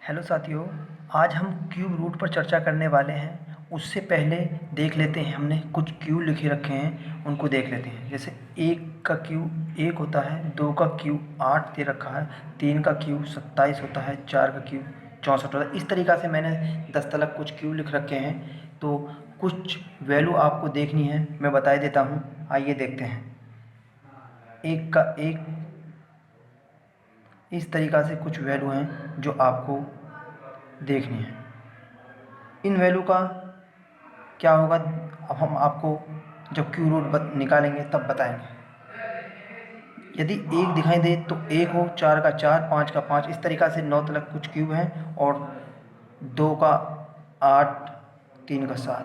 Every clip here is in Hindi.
हेलो साथियों। आज हम क्यूब रूट पर चर्चा करने वाले हैं। उससे पहले देख लेते हैं, हमने कुछ क्यूब लिखे रखे हैं, उनको देख लेते हैं। जैसे एक का क्यूब 1 होता है, 2 का क्यूब 8 दे रखा है, 3 का क्यूब 27 होता है, 4 का क्यूब 64 होता है। इस तरीक़ा से मैंने 10 तलक कुछ क्यूब लिख रखे हैं। तो कुछ वैल्यू आपको देखनी है, मैं बता देता हूँ। आइए देखते हैं। एक का एक, इस तरीक़ा से कुछ वैल्यू हैं जो आपको देखनी है। इन वैल्यू का क्या होगा, अब हम आपको जब क्यू रूट निकालेंगे तब बताएंगे। यदि एक दिखाई दे तो एक हो, 4 का 4, 5 का 5, इस तरीक़ा से 9 तक कुछ क्यूब हैं। और 2 का 8, 3 का 7।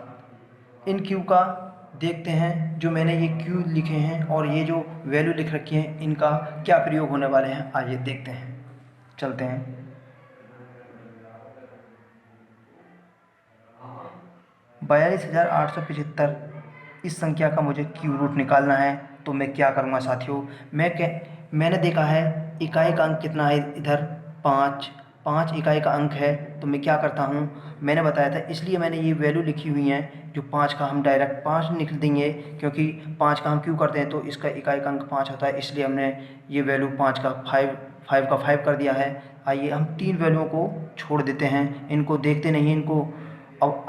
इन क्यूब का देखते हैं, जो मैंने ये क्यूब लिखे हैं और ये जो वैल्यू लिख रखी है, इनका क्या प्रयोग होने वाले हैं। आइए देखते हैं, चलते हैं। 42,875 इस संख्या का मुझे क्यूब रूट निकालना है। तो मैं क्या करूँगा साथियों, मैंने देखा है इकाई का अंक कितना है, इधर 5 इकाई का अंक है। तो मैं क्या करता हूँ, मैंने बताया था, इसलिए मैंने ये वैल्यू लिखी हुई है। जो 5 का हम डायरेक्ट 5 निकल देंगे, क्योंकि 5 का हम क्यों करते हैं तो इसका इकाई का अंक 5 होता है, इसलिए हमने ये वैल्यू 5 का 5 का 5 कर दिया है। आइए हम 3 वैल्यूओं को छोड़ देते हैं, इनको देखते नहीं, इनको अब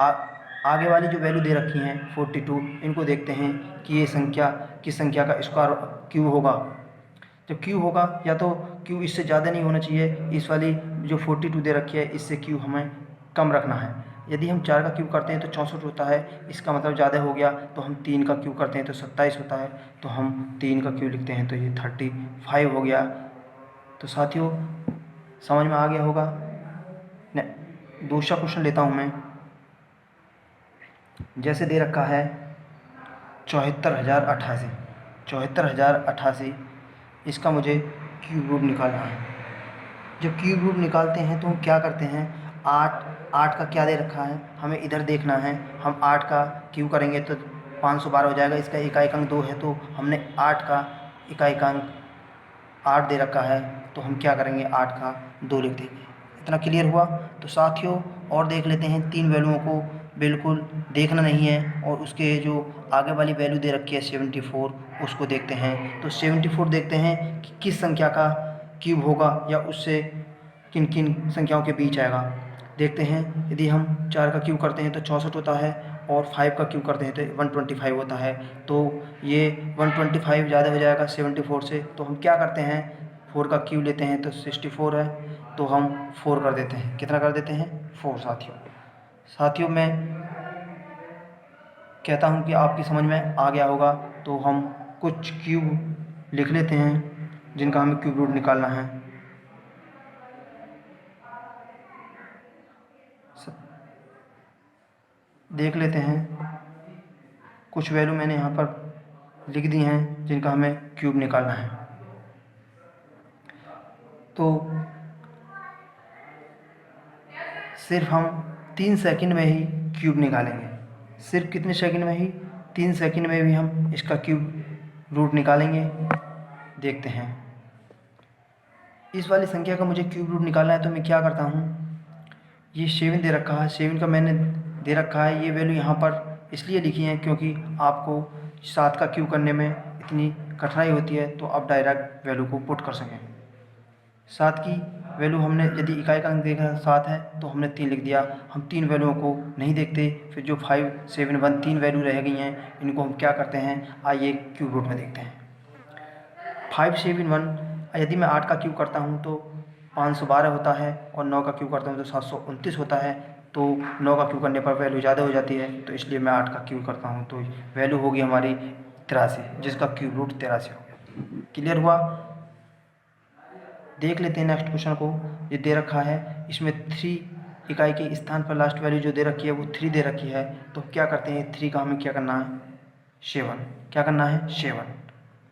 आगे वाली जो वैल्यू दे रखी हैं 42, इनको देखते हैं कि ये संख्या किस संख्या का स्क्वायर क्यूब होगा। जब क्यूब होगा, या तो क्यूब इससे ज़्यादा नहीं होना चाहिए, इस वाली जो 42 दे रखी है इससे क्यूब हमें कम रखना है। यदि हम 4 का क्यूब करते हैं तो 64 होता है, इसका मतलब ज़्यादा हो गया। तो हम 3 का क्यूब करते हैं तो 27 होता है, तो हम 3 का क्यूब लिखते हैं तो ये 35 हो गया। तो साथियों, समझ में आ गया होगा। दूसरा क्वेश्चन लेता हूँ मैं। जैसे दे रखा है 74,088, इसका मुझे क्यूब रूट निकालना है। जब क्यूब रूट निकालते हैं तो हम क्या करते हैं, 8 का क्या दे रखा है हमें इधर देखना है। हम 8 का क्यूब करेंगे तो 512 हो जाएगा। इसका इकाई अंक 2 है, तो हमने 8 का इकाई अंक 8 दे रखा है, तो हम क्या करेंगे, 8 का 2 लिख देंगे। इतना क्लियर हुआ। तो साथियों, और देख लेते हैं, 3 वैल्यूओं को बिल्कुल देखना नहीं है, और उसके जो आगे वाली वैल्यू दे रखी है 74, उसको देखते हैं। तो 74 देखते हैं कि किस संख्या का क्यूब होगा, या उससे किन किन संख्याओं के बीच आएगा। देखते हैं, यदि हम 4 का क्यूब करते हैं तो 64 होता है, और 5 का क्यूब करते हैं तो 125 होता है। तो ये 125 ज़्यादा हो जाएगा 74 से, तो हम क्या करते हैं, 4 का क्यूब लेते हैं तो 64 है, तो हम 4 कर देते हैं। कितना कर देते हैं, 4। साथियों मैं कहता हूँ कि आपकी समझ में आ गया होगा। तो हम कुछ क्यूब लिख लेते हैं जिनका हमें क्यूब रूट निकालना है। देख लेते हैं, कुछ वैल्यू मैंने यहाँ पर लिख दी हैं जिनका हमें क्यूब निकालना है। तो सिर्फ हम 3 सेकंड में ही क्यूब निकालेंगे। सिर्फ कितने सेकंड में ही, 3 सेकंड में भी हम इसका क्यूब रूट निकालेंगे। देखते हैं, इस वाली संख्या का मुझे क्यूब रूट निकालना है। तो मैं क्या करता हूँ, ये 7 दे रखा है, 7 का मैंने दे रखा है। ये वैल्यू यहाँ पर इसलिए लिखी है क्योंकि आपको 7 का क्यूब करने में इतनी कठिनाई होती है, तो आप डायरेक्ट वैल्यू को पुट कर सकें। 7 की वैल्यू हमने, यदि इकाई का अंक देखा 7 है तो हमने 3 लिख दिया। हम 3 वैल्यूओं को नहीं देखते, फिर जो 5, 7, 1 3 वैल्यू रह गई हैं, इनको हम क्या करते हैं, आइए क्यूब रूट में देखते हैं। 5, 7, 1, यदि मैं 8 का क्यूब करता हूँ तो 512 होता है, और 9 का क्यूब करता हूँ तो 729 होता है। तो 9 का क्यूब करने पर वैल्यू ज़्यादा हो जाती है, तो इसलिए मैं 8 का क्यूब करता हूँ। तो वैल्यू होगी हमारी 83, जिसका क्यूब रूट 83 हो गया। क्लियर हुआ। देख लेते हैं नेक्स्ट क्वेश्चन को। ये दे रखा है, इसमें 3 इकाई के स्थान पर लास्ट वैल्यू जो दे रखी है वो 3 दे रखी है। तो क्या करते हैं, 3 का हमें क्या करना है, 7। क्या करना है,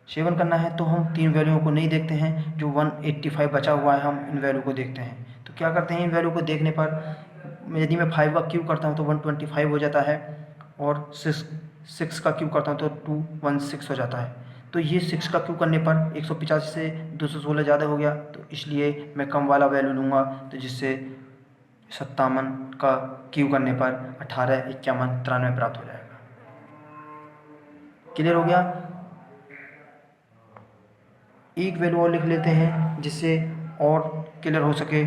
7 करना है। तो हम 3 वैल्यूओं को नहीं देखते हैं, जो 185 बचा हुआ है, हम इन वैल्यू को देखते हैं। तो क्या करते हैं, इन वैल्यू को देखने पर यदि मैं 5 का क्यूब करता हूँ तो 125 हो जाता है, और 6 का क्यूब करता हूँ तो 216 हो जाता है। तो ये 6 का क्यूब करने पर 185 से 216 ज़्यादा हो गया, तो इसलिए मैं कम वाला वैल्यू लूँगा, तो जिससे 57 का क्यूब करने पर 18, 51, 93 प्राप्त हो जाएगा। क्लियर हो गया। एक वैल्यू और लिख लेते हैं जिससे और क्लियर हो सके।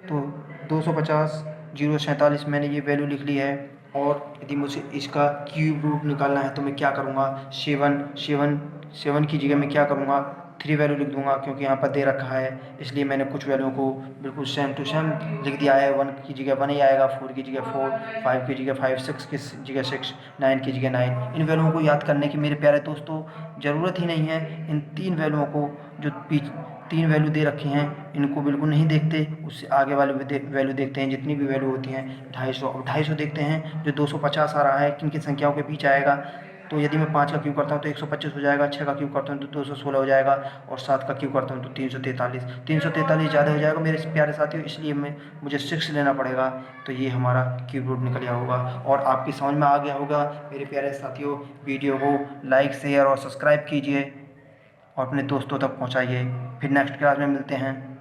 तो 250 047 मैंने ये वैल्यू लिख ली है। और यदि मुझे इसका क्यूब रूट निकालना है तो मैं क्या करूँगा, 7 की जगह मैं क्या करूँगा, 3 वैल्यू लिख दूँगा, क्योंकि यहाँ पर दे रखा है इसलिए मैंने कुछ वैल्यू को बिल्कुल सेम टू सेम लिख दिया है। 1 की जगह 1 ही आएगा, 4 की जगह 4, 5 की जगह 5, 6 की जगह 6, 9 की जगह 9। इन वैल्यूओं को याद करने की मेरे प्यारे दोस्तों ज़रूरत ही नहीं है। इन 3 वैल्यूओं को जो 3 वैल्यू दे रखी हैं इनको बिल्कुल नहीं देखते, उससे आगे वाले वैल्यू देखते हैं। जितनी भी वैल्यू होती हैं 250 देखते हैं। जो 250 आ रहा है किन किन संख्याओं के बीच आएगा। तो यदि मैं 5 का क्यूब करता हूँ तो 125 हो जाएगा, 6 का क्यूब करता हूँ तो 216 हो जाएगा, और 7 का क्यूब करता हूँ तो 343 ज़्यादा हो जाएगा मेरे प्यारे साथियों, इसलिए मुझे 6 लेना पड़ेगा। तो ये हमारा क्यूब रूट निकल गया होगा और आपकी समझ में आ गया होगा मेरे प्यारे साथियों। वीडियो को लाइक, शेयर और सब्सक्राइब कीजिए और अपने दोस्तों तक पहुँचाइए। फिर नेक्स्ट क्लास में मिलते हैं।